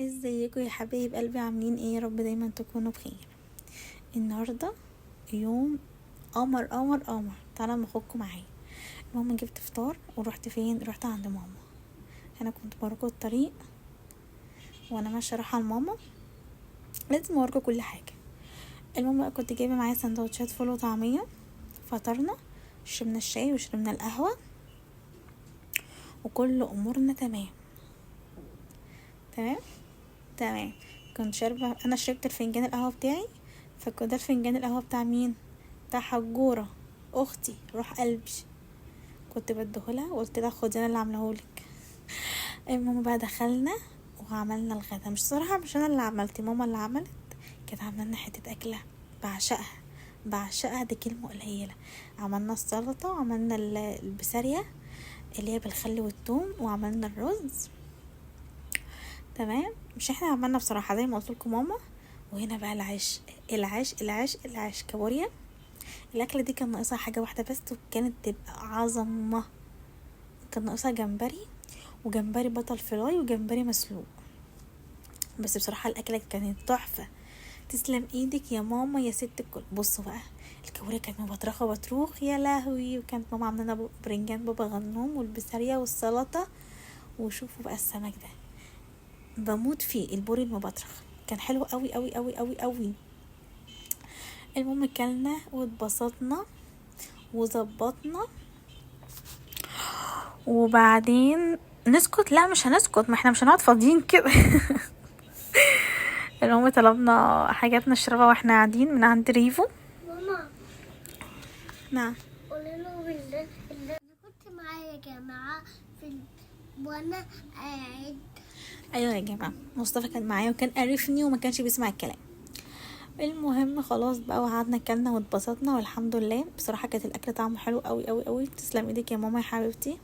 ازيكم يا حبايب قلبي؟ عاملين ايه؟ يا رب دايما تكونوا بخير. النهارده يوم قمر قمر قمر. تعالى اما اخدكم معايا. المهم جبت فطار ورحت فين؟ رحت عند ماما. انا كنت بوريكم الطريق وانا ماشيه رايحه لماما، لازم اوريكم كل حاجه. المهم بقى كنت جايبه معايا سندوتشات فول وطعميه. فطرنا، شربنا الشاي وشربنا القهوه وكل امورنا تمام تمام تمام. كنت شاربه، انا شربت الفنجان القهوه بتاعي. فكنت ده الفنجان القهوه بتاع مين؟ بتاع حجوره اختي روح قلبي. كنت بديهولها وقلت لها خدي انا اللي عاملهولك. المهم بقى دخلنا وعملنا الغدا. مش صراحه مش انا اللي عملت، ماما اللي عملت. كانت عامله لنا حته اكله بعشقها بعشقها، دي كلمه قليله. عملنا السلطه وعملنا البسارية اللي هي بالخل والثوم وعملنا الرز. تمام. مش احنا عملنا بصراحه زي ما قلت لكم ماما. وهنا بقى العيش العيش العيش العيش كابوريا. الاكله دي كان ناقصها حاجه واحده بس وكانت تبقى عظمه. كان ناقصها جمبري، وجمبري بطل فلاي، وجمبري مسلوق. بس بصراحه الاكله كانت تحفه. تسلم ايدك يا ماما يا ست الكل. بصوا بقى، الكابوريا كانت مبطرخه بطروخ يا لهوي. وكانت ماما عامله لنا برنجان بابا غنوم والبسارية والسلطه. وشوفوا بقى السمك ده بموت فيه، البوري المبطرخ كان حلو قوي قوي قوي قوي قوي. المهم كلنا واتبسطنا وظبطنا. وبعدين نسكت؟ لا مش هنسكت، ما احنا مش هنقعد فاضيين كده. المهم طلبنا حاجات نشربها واحنا قاعدين من عند ريفو. ماما نعم. قولي له اللي كنت معايا يا جماعة وانا قاعد. ايوه يا جماعه، مصطفى كان معايا وكان قرفني وما كانش بيسمع الكلام. المهم خلاص بقى وقعدنا كلنا واتبسطنا والحمد لله. بصراحه كانت الاكل طعمه حلو قوي قوي قوي. تسلم ايدك يا ماما يا حبيبتي.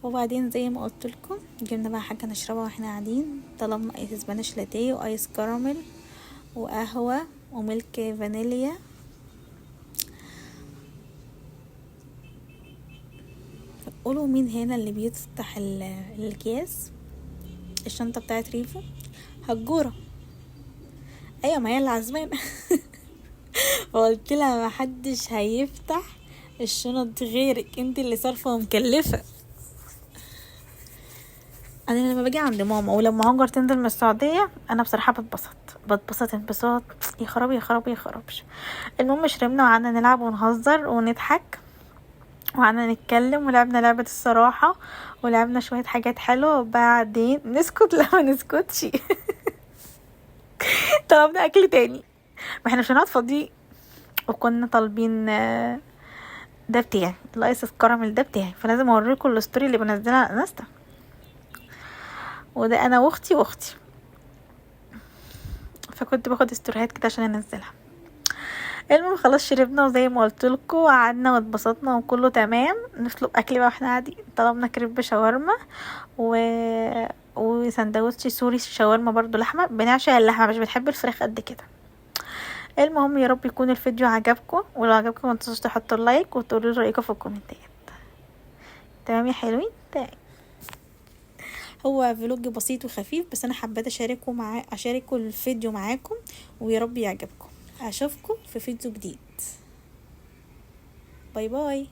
وبعدين زي ما قلت لكم جبنا بقى حاجه نشربها واحنا قاعدين. طلبنا ايس اسبانيش لاتيه وايس كراميل وقهوه وملك فانيليا. قولوا مين هنا اللي بيفتح الكياس الشنطه بتاعت ريفو؟ هجوره. ايوه ما هي اللي عزمانه. فقلت لها ما حدش هيفتح الشنط دي غيرك، انت اللي صارفه ومكلفه. انا لما باجي عند ماما ولما هاجر تنزل من السعوديه انا بصراحه بتبسط انبساط يا خرابي يا خرابي يا خرابش. المهم شربنا وقعدنا نلعب ونهزر ونضحك وقعدنا نتكلم ولعبنا لعبه الصراحه ولعبنا شويه حاجات حلوه. وبعدين نسكت؟ لا ما نسكتش. طلبنا اكل تاني، ما احنا مش هنقعد فاضيين. وكنا طالبين ده بتاعي الايس كراميل ده بتاعي، فلازم اوريكم الستوري اللي بنزلها على انستا. وده انا واختي فكنت باخد استوريهات كده عشان انزلها. المهم خلاص شربنا وزي ما قلت لكم وقعدنا واتبسطنا وكله تمام. نطلب اكل بقى واحنا قاعدين. طلبنا كريب شاورما وسندوتش سوري شاورما برضو لحمه. بنعشق اللحمه مش بنحب الفراخ قد كده. المهم يا رب يكون الفيديو عجبكم، ولو عجبكم ما تنسوش تحطوا اللايك وتقولوا رايكم في الكومنتات. تمام يا حلوين؟ تمام. هو فلوج بسيط وخفيف بس انا حبيت اشاركه الفيديو معاكم ويا رب يعجبكم. اشوفكم في فيديو جديد. باي باي.